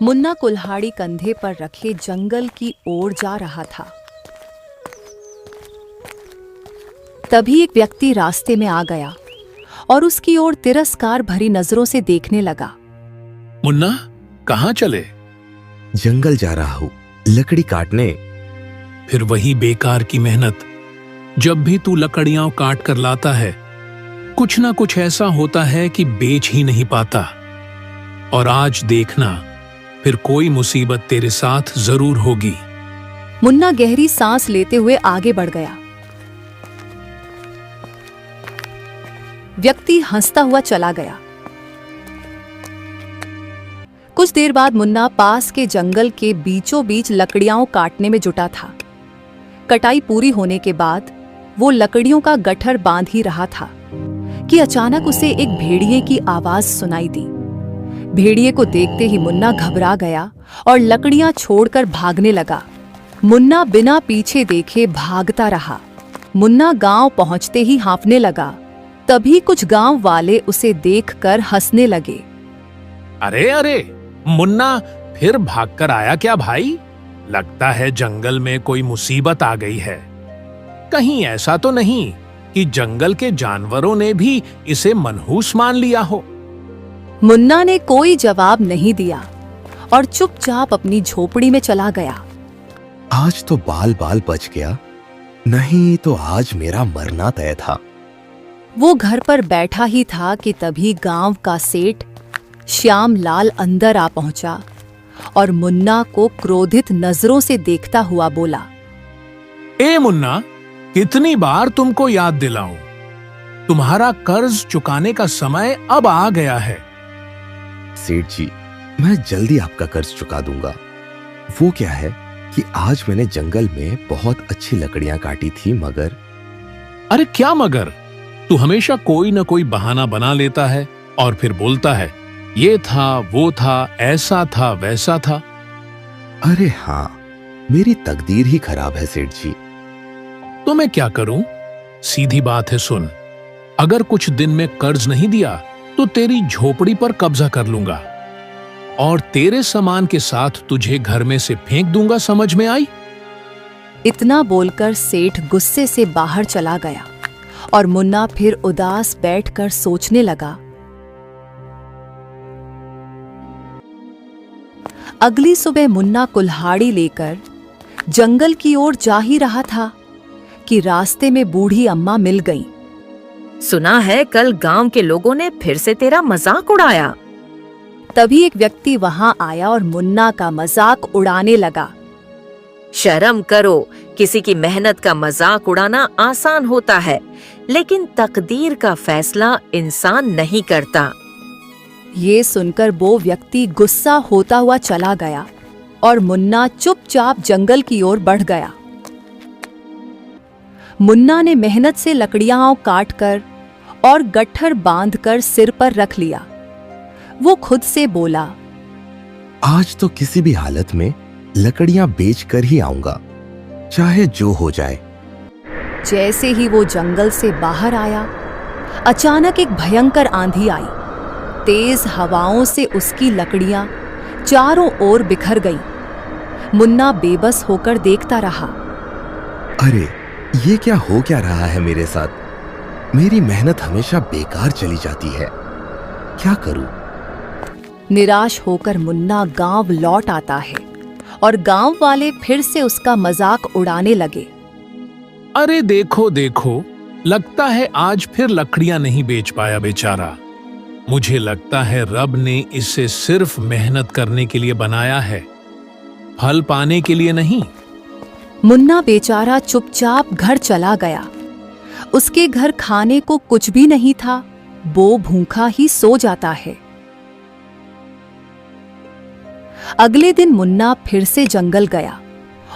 मुन्ना कुल्हाड़ी कंधे पर रखे जंगल की ओर जा रहा था। तभी एक व्यक्ति रास्ते में आ गया और उसकी ओर तिरस्कार भरी नजरों से देखने लगा। मुन्ना, कहाँ चले? जंगल जा रहा हूँ, लकड़ी काटने। फिर वही बेकार की मेहनत। जब भी तू लकड़ियां काट कर लाता है, कुछ ना कुछ ऐसा होता है कि बेच ही नहीं पाता। और आज देखना, फिर कोई मुसीबत तेरे साथ जरूर होगी। मुन्ना गहरी सांस लेते हुए आगे बढ़ गया। व्यक्ति हंसता हुआ चला गया। कुछ देर बाद मुन्ना पास के जंगल के बीचों बीच लकड़ियां काटने में जुटा था। कटाई पूरी होने के बाद वो लकड़ियों का गट्ठर बांध ही रहा था कि अचानक उसे एक भेड़िए की आवाज सुनाई दी। भेड़िए को देखते ही मुन्ना घबरा गया और लकड़ियां छोड़कर भागने लगा। मुन्ना बिना पीछे देखे भागता रहा। मुन्ना गांव पहुंचते ही हाँफने लगा। तभी कुछ गांव वाले उसे देखकर हंसने लगे। अरे अरे, मुन्ना फिर भागकर आया क्या भाई? लगता है जंगल में कोई मुसीबत आ गई है। कहीं ऐसा तो नहीं कि जंगल के जानवरों ने भी इसे मनहूस मान लिया हो? मुन्ना ने कोई जवाब नहीं दिया और चुपचाप अपनी झोपड़ी में चला गया। आज तो बाल बाल बच गया, नहीं तो आज मेरा मरना तय था। वो घर पर बैठा ही था कि तभी गांव का सेठ श्याम लाल अंदर आ पहुंचा और मुन्ना को क्रोधित नजरों से देखता हुआ बोला। ए मुन्ना, कितनी बार तुमको याद दिलाऊं? तुम्हारा कर्ज चुकाने का समय अब आ गया है। सेठ जी, मैं जल्दी आपका कर्ज चुका दूंगा। वो क्या है कि आज मैंने जंगल में बहुत अच्छी लकड़ियां काटी थी, मगर। अरे क्या मगर? तू हमेशा कोई न कोई बहाना बना लेता है और फिर बोलता है ये था, वो था, ऐसा था, वैसा था। अरे हाँ, मेरी तकदीर ही खराब है सेठ जी। तो मैं क्या करूं? सीधी बात है, सुन। अगर कुछ दिन में कर्ज नहीं दिया तो तेरी झोपड़ी पर कब्जा कर लूंगा और तेरे सामान के साथ तुझे घर में से फेंक दूंगा, समझ में आई? इतना बोलकर सेठ गुस्से से बाहर चला गया और मुन्ना फिर उदास बैठकर सोचने लगा। अगली सुबह मुन्ना कुल्हाड़ी लेकर जंगल की ओर जा ही रहा था कि रास्ते में बूढ़ी अम्मा मिल गईं। सुना है कल गांव के लोगों ने फिर से तेरा मजाक उड़ाया। तभी एक व्यक्ति वहां आया और मुन्ना का मजाक उड़ाने लगा। शर्म करो, किसी की मेहनत का मजाक उड़ाना आसान होता है, लेकिन तकदीर का फैसला इंसान नहीं करता। ये सुनकर वो व्यक्ति गुस्सा होता हुआ चला गया और मुन्ना चुपचाप जंगल की ओर बढ़ गया। मुन्ना ने मेहनत से लकड़ियां काटकर और गट्ठर बांधकर सिर पर रख लिया। वो खुद से बोला, आज तो किसी भी हालत में लकड़ियां बेचकर ही आऊंगा, चाहे जो हो जाए। जैसे ही वो जंगल से बाहर आया, अचानक एक भयंकर आंधी आई। तेज हवाओं से उसकी लकड़ियां चारों ओर बिखर गईं। मुन्ना बेबस होकर देखता रहा। अरे, ये क्या हो क्या रहा है मेरे साथ? मेरी मेहनत हमेशा बेकार चली जाती है। क्या करूं? निराश होकर मुन्ना गांव लौट आता है और गांव वाले फिर से उसका मजाक उड़ाने लगे। अरे देखो देखो, लगता है आज फिर लकड़ियां नहीं बेच पाया बेचारा। मुझे लगता है रब ने इसे सिर्फ मेहनत करने के लिए बनाया है, फल पाने के लिए नहीं। मुन्ना बेचारा चुपचाप घर चला गया। उसके घर खाने को कुछ भी नहीं था, वो भूखा ही सो जाता है। अगले दिन मुन्ना फिर से जंगल गया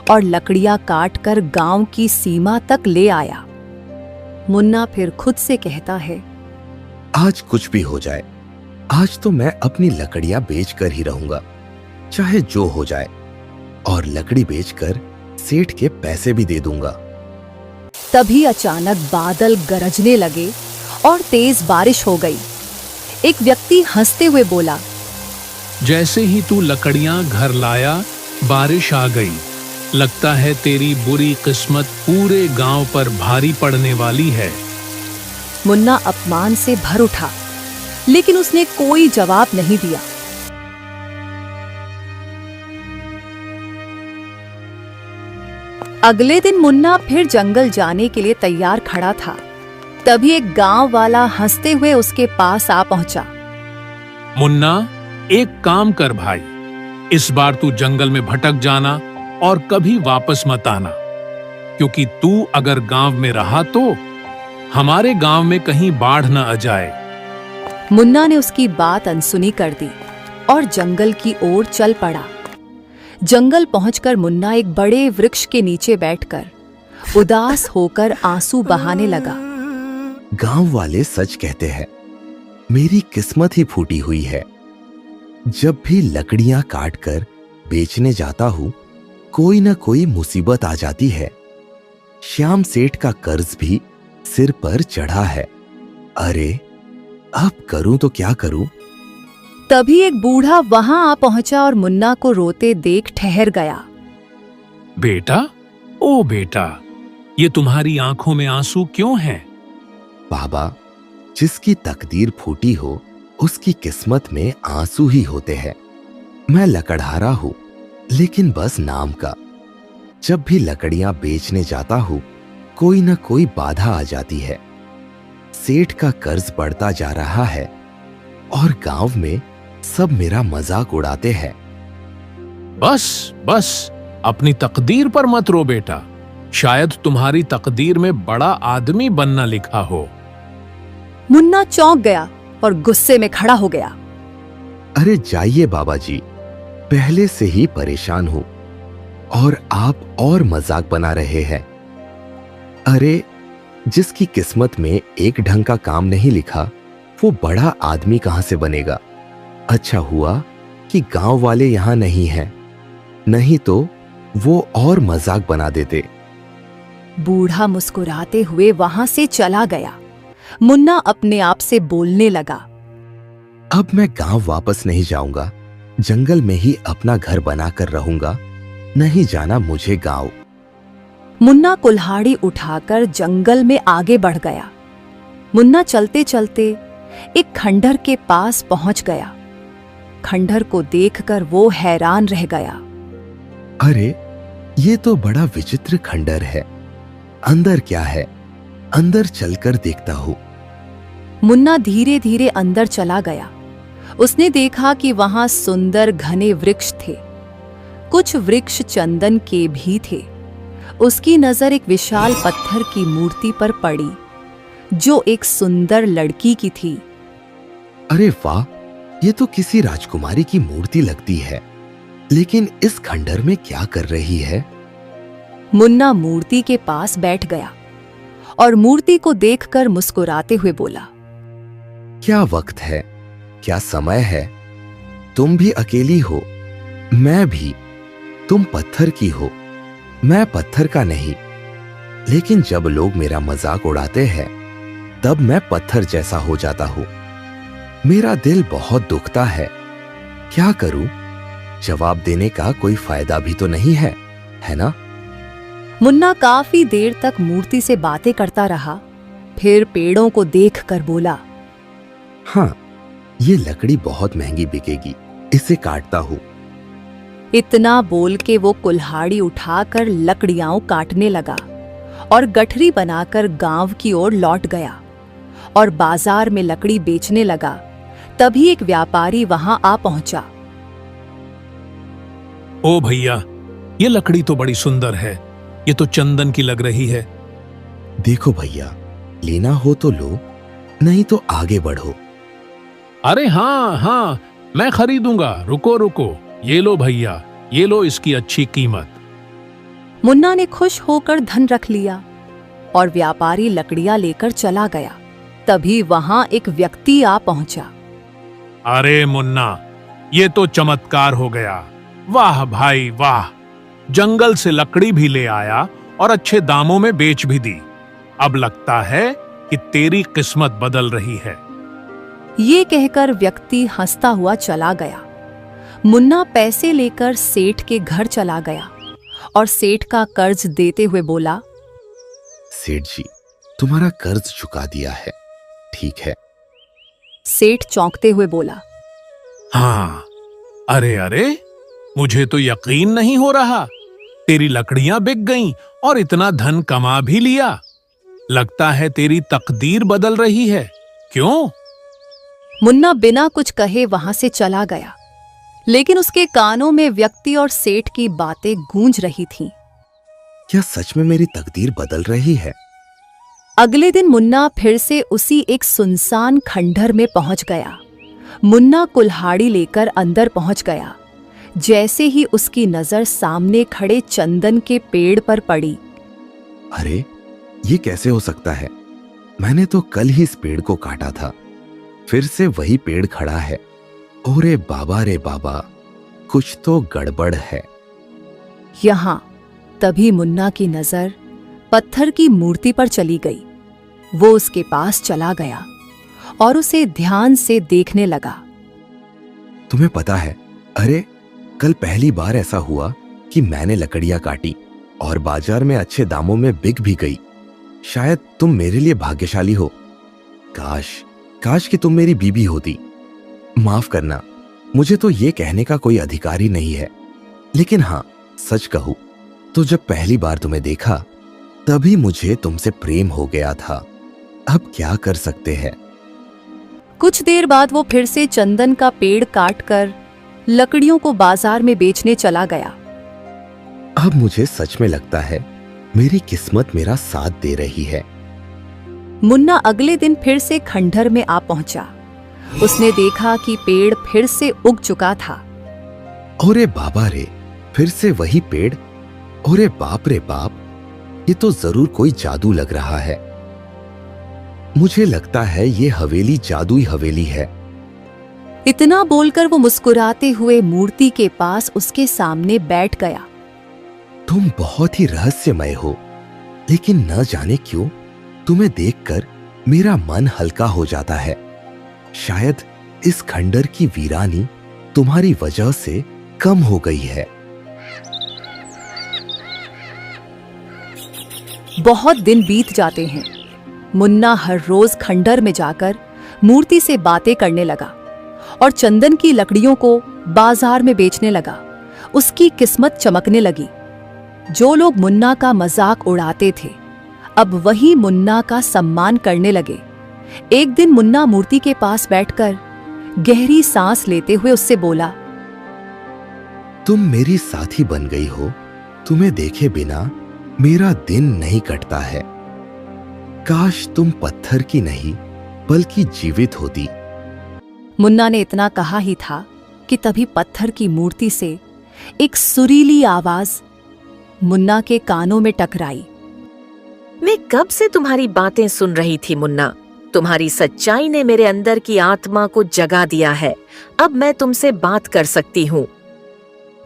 और लकड़ियां काटकर गांव की सीमा तक ले आया। मुन्ना फिर खुद से कहता है, आज कुछ भी हो जाए, आज तो मैं अपनी लकड़ियां बेचकर ही रहूंगा, चाहे जो हो जाए। और लकड़ी बेचकर सेठ के पैसे भी दे दूंगा। तभी अचानक बादल गरजने लगे और तेज बारिश हो गई। एक व्यक्ति हंसते हुए बोला, जैसे ही तू लकड़ियां घर लाया, बारिश आ गई। लगता है तेरी बुरी किस्मत पूरे गांव पर भारी पड़ने वाली है। मुन्ना अपमान से भर उठा, लेकिन उसने कोई जवाब नहीं दिया। अगले दिन मुन्ना फिर जंगल जाने के लिए तैयार खड़ा था। तभी एक गांव वाला हंसते हुए उसके पास आ पहुंचा। मुन्ना, एक काम कर भाई, इस बार तू जंगल में भटक जाना और कभी वापस मत आना, क्योंकि तू अगर गांव में रहा तो हमारे गांव में कहीं बाढ़ न आ जाए। मुन्ना ने उसकी बात अनसुनी कर दी और जंगल की ओर चल पड़ा। जंगल पहुंचकर मुन्ना एक बड़े वृक्ष के नीचे बैठकर उदास होकर आंसू बहाने लगा। गांव वाले सच कहते हैं, मेरी किस्मत ही फूटी हुई है। जब भी लकड़ियां काटकर बेचने जाता हूं, कोई न कोई मुसीबत आ जाती है। श्याम सेठ का कर्ज भी सिर पर चढ़ा है। अरे अब करूं तो क्या करूं? तभी एक बूढ़ा वहां आ पहुंचा और मुन्ना को रोते देख ठहर गया। बेटा, ओ बेटा, ये तुम्हारी आंखों में आंसू क्यों हैं? बाबा, जिसकी तकदीर फूटी हो उसकी किस्मत में आंसू ही होते हैं। मैं लकड़हारा हूं, लेकिन बस नाम का। जब भी लकड़ियां बेचने जाता हूं, कोई न कोई बाधा आ जाती है। सेठ का कर्ज बढ़ता जा रहा है और गांव में सब मेरा मजाक उड़ाते हैं। बस बस, अपनी तकदीर पर मत रो बेटा। शायद तुम्हारी तकदीर में बड़ा आदमी बनना लिखा हो। मुन्ना चौंक गया और गुस्से में खड़ा हो गया। अरे जाइए बाबा जी, पहले से ही परेशान हूं और आप और मजाक बना रहे हैं। अरे, जिसकी किस्मत में एक ढंग का काम नहीं लिखा, वो बड़ा आदमी कहां से बनेगा? अच्छा हुआ कि गांव वाले यहां नहीं हैं, नहीं तो वो और मजाक बना देते। बूढ़ा मुस्कुराते हुए वहां से चला गया। मुन्ना अपने आप से बोलने लगा, अब मैं गांव वापस नहीं जाऊंगा। जंगल में ही अपना घर बनाकर रहूंगा। नहीं जाना मुझे गांव। मुन्ना कुल्हाड़ी उठाकर जंगल में आगे बढ़ गया। मुन्ना चलते चलते एक खंडहर के पास पहुंच गया। खंडहर को देखकर वो हैरान रह गया। अरे, ये तो बड़ा विचित्र खंडहर है। अंदर क्या है? अंदर चलकर देखता हूं। मुन्ना धीरे धीरे अंदर चला गया। उसने देखा कि वहां सुंदर घने वृक्ष थे। कुछ वृक्ष चंदन के भी थे। उसकी नजर एक विशाल पत्थर की मूर्ति पर पड़ी, जो एक सुंदर लड़की की थी। अरे वाह, ये तो किसी राजकुमारी की मूर्ति लगती है। लेकिन इस खंडहर में क्या कर रही है? मुन्ना मूर्ति के पास बैठ गया और मूर्ति को देखकर मुस्कुराते हुए बोला, क्या वक्त है, क्या समय है। तुम भी अकेली हो, मैं भी। तुम पत्थर की हो, मैं पत्थर का नहीं। लेकिन जब लोग मेरा मजाक उड़ाते हैं, तब मैं पत्थर जैसा हो जाता हूं। मेरा दिल बहुत दुखता है। क्या करूं? जवाब देने का कोई फायदा भी तो नहीं है, है ना? मुन्ना काफी देर तक मूर्ति से बातें करता रहा। फिर पेड़ों को देखकर बोला, हाँ, ये लकड़ी बहुत महंगी बिकेगी, इसे काटता हूं। इतना बोल के वो कुल्हाड़ी उठाकर लकड़ियां काटने लगा और गठरी बनाकर गांव की ओर लौट गया और बाजार में लकड़ी बेचने लगा। तभी एक व्यापारी वहां आ पहुंचा। ओ भैया, ये लकड़ी तो बड़ी सुंदर है। ये तो चंदन की लग रही है। देखो भैया, लेना हो तो लो, नहीं तो आगे बढ़ो। अरे हाँ हाँ, मैं खरीदूंगा। रुको रुको, ये लो भैया, ये लो इसकी अच्छी कीमत। मुन्ना ने खुश होकर धन रख लिया और व्यापारी लकड़ियां लेकर चला गया। तभी वहां एक व्यक्ति आ पहुंचा। अरे मुन्ना, ये तो चमत्कार हो गया। वाह भाई वाह, जंगल से लकड़ी भी ले आया और अच्छे दामों में बेच भी दी। अब लगता है कि तेरी किस्मत बदल रही है। ये कहकर व्यक्ति हंसता हुआ चला गया। मुन्ना पैसे लेकर सेठ के घर चला गया और सेठ का कर्ज देते हुए बोला, सेठ जी, तुम्हारा कर्ज चुका दिया है, ठीक है। सेठ चौंकते हुए बोला, हाँ, अरे अरे, मुझे तो यकीन नहीं हो रहा। तेरी लकड़ियां बिक गईं और इतना धन कमा भी लिया। लगता है तेरी तकदीर बदल रही है, क्यों? मुन्ना बिना कुछ कहे वहां से चला गया, लेकिन उसके कानों में व्यक्ति और सेठ की बातें गूंज रही थीं। क्या सच में मेरी तकदीर बदल रही है? अगले दिन मुन्ना फिर से उसी एक सुनसान खंडहर में पहुंच गया। मुन्ना कुल्हाड़ी लेकर अंदर पहुंच गया। जैसे ही उसकी नजर सामने खड़े चंदन के पेड़ पर पड़ी, अरे, ये कैसे हो सकता है? मैंने तो कल ही इस पेड़ को काटा था, फिर से वही पेड़ खड़ा है। ओरे बाबा रे बाबा, कुछ तो गड़बड़ है। यहां तभी मुन्ना की नजर पत्थर की मूर्ति पर चली गई। वो उसके पास चला गया और उसे ध्यान से देखने लगा। तुम्हें पता है, अरे कल पहली बार ऐसा हुआ कि मैंने लकड़ियां काटी और बाजार में अच्छे दामों में बिक भी गई। शायद तुम मेरे लिए भाग्यशाली हो। काश कि तुम मेरी बीबी होती। माफ करना, मुझे तो ये कहने का कोई अधिकार ही नहीं है, लेकिन हाँ, सच कहूं तो जब पहली बार तुम्हें देखा तभी मुझे तुमसे प्रेम हो गया था। अब क्या कर सकते हैं। कुछ देर बाद वो फिर से चंदन का पेड़ काटकर लकड़ियों को बाजार में बेचने चला गया। अब मुझे सच में लगता है मेरी किस्मत मेरा साथ दे रही है। मुन्ना अगले दिन फिर से खंडहर में आ पहुंचा। उसने देखा कि पेड़ फिर से उग चुका था। ओरे बाबा रे, फिर से वही पेड़। ओरे बाप रे बाप, ये तो जरूर कोई जादू लग रहा है। मुझे लगता है ये हवेली जादुई हवेली है। इतना बोलकर वो मुस्कुराते हुए मूर्ति के पास उसके सामने बैठ गया। तुम बहुत ही रहस्यमय हो, लेकिन न जाने क्यों तुम्हें देखकर मेरा मन हल्का हो जाता है। शायद इस खंडर की वीरानी तुम्हारी वजह से कम हो गई है। बहुत दिन बीत जाते हैं। मुन्ना हर रोज खंडर में जाकर मूर्ति से बातें करने लगा और चंदन की लकड़ियों को बाजार में बेचने लगा। उसकी किस्मत चमकने लगी। जो लोग मुन्ना का मजाक उड़ाते थे, अब वही मुन्ना का सम्मान करने लगे। एक दिन मुन्ना मूर्ति के पास बैठकर गहरी सांस लेते हुए उससे बोला, तुम मेरी साथी बन गई हो। तुम्हें देखे बिना मेरा दिन नहीं कटता है। काश तुम पत्थर की नहीं बल्कि जीवित होती। मुन्ना ने इतना कहा ही था कि तभी पत्थर की मूर्ति से एक सुरीली आवाज मुन्ना के कानों में टकराई। मैं कब से तुम्हारी बातें सुन रही थी मुन्ना। तुम्हारी सच्चाई ने मेरे अंदर की आत्मा को जगा दिया है। अब मैं तुमसे बात कर सकती हूँ।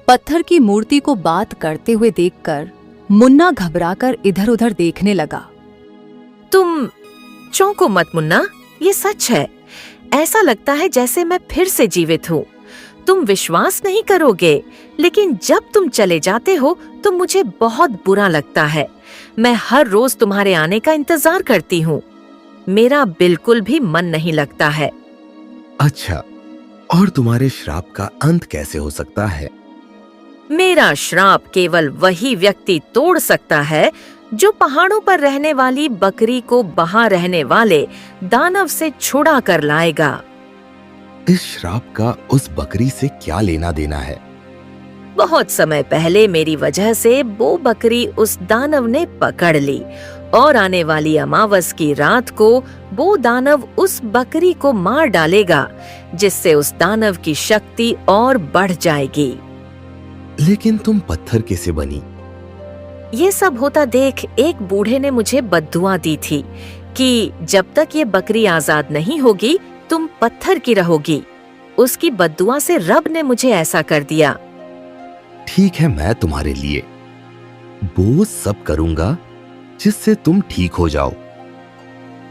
पत्थर की मूर्ति को बात करते हुए देखकर मुन्ना घबराकर इधर-उधर देखने लगा। तुम चौंको मत मुन्ना, ये सच है। ऐसा लगता है जैसे मैं फिर से जीवित हूँ। तुम विश्वास नहीं करोगे, लेकिन जब तुम चले जाते हो तो मुझे बहुत बुरा लगता है। मैं हर रोज तुम्हारे आने का इंतजार करती हूँ। मेरा बिल्कुल भी मन नहीं लगता है। अच्छा, और तुम्हारे श्राप का अंत कैसे हो सकता है? मेरा श्राप केवल वही व्यक्ति तोड़ सकता है जो पहाड़ों पर रहने वाली बकरी को वहां रहने वाले दानव से छुड़ा कर लाएगा। इस श्राप का उस बकरी से क्या लेना देना है? बहुत समय पहले मेरी वजह से वो बकरी उस दानव ने पकड़ ली और आने वाली अमावस की रात को वो दानव उस बकरी को मार डालेगा, जिससे उस दानव की शक्ति और बढ़ जाएगी। लेकिन तुम पत्थर कैसे बनी? ये सब होता देख एक बूढ़े ने मुझे बद्दुआ दी थी कि जब तक ये बकरी आजाद नहीं होगी तुम पत्थर की रहोगी। उसकी बद्दुआ से रब ने मुझे ऐसा कर दिया। ठीक है, मैं तुम्हारे लिए वो सब करूंगा जिससे तुम ठीक हो जाओ।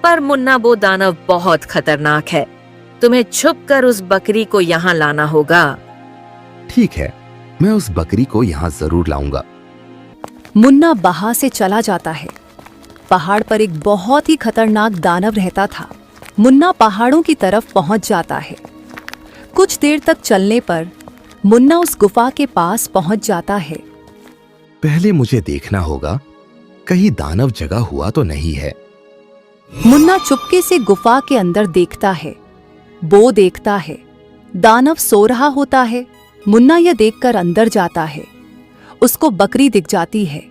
पर मुन्ना, वो दानव बहुत खतरनाक है। तुम्हें छुपकर उस बकरी को यहाँ लाना होगा। ठीक है, मैं उस बकरी को यहाँ जरूर लाऊंगा। मुन्ना वहां से चला जाता है। पहाड़ पर एक बहुत ही खतरनाक दानव रहता था। मुन्ना पहाड़ों की तरफ पहुंच जाता है। कुछ देर तक चलने पर मुन्ना उस गुफा के पास पहुंच जाता है। पहले मुझे देखना होगा कहीं दानव जगा हुआ तो नहीं है। मुन्ना चुपके से गुफा के अंदर देखता है। बो देखता है दानव सो रहा होता है। मुन्ना यह देखकर अंदर जाता है। उसको बकरी दिख जाती है।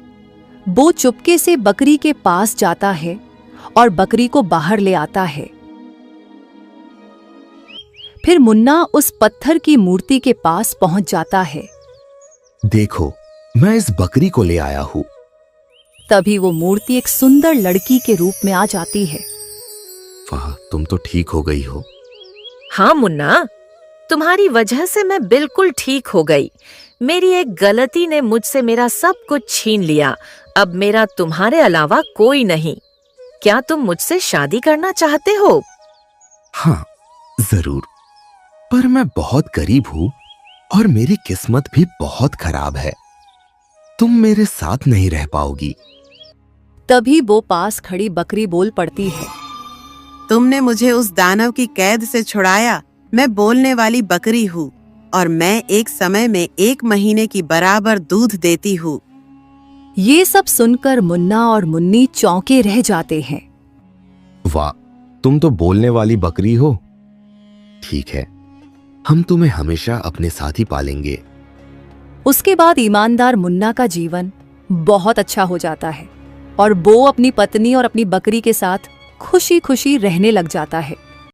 बो चुपके से बकरी के पास जाता है और बकरी को बाहर ले आता है। फिर मुन्ना उस पत्थर की मूर्ति के पास पहुंच जाता है। देखो, मैं इस बकरी को ले आया हूँ। तभी वो मूर्ति एक सुंदर लड़की के रूप में आ जाती है। वाह, तुम तो ठीक हो गई हो। हाँ मुन्ना, तुम्हारी वजह से मैं बिल्कुल ठीक हो गई। मेरी एक गलती ने मुझसे मेरा सब कुछ छीन लिया। अब मेरा तुम्हारे अलावा कोई नहीं। क्या तुम मुझसे शादी करना चाहते हो? हाँ, जरूर। पर मैं बहुत गरीब हूँ और मेरी किस्मत भी बहुत खराब है। तुम मेरे साथ नहीं रह पाओगी। तभी वो पास खड़ी बकरी बोल पड़ती है। तुमने मुझे उस दानव की कैद से छुड़ाया। मैं बोलने वाली बकरी हूँ और मैं एक समय में 1 महीने की बराबर दूध देती हूँ। ये सब सुनकर मुन्ना और मुन्नी चौंके रह जाते हैं। वाह, तुम तो बोलने वाली बकरी हो। ठीक है, हम तुम्हें हमेशा अपने साथ ही पालेंगे। उसके बाद ईमानदार मुन्ना का जीवन बहुत अच्छा हो जाता है और वो अपनी पत्नी और अपनी बकरी के साथ खुशी खुशी रहने लग जाता है।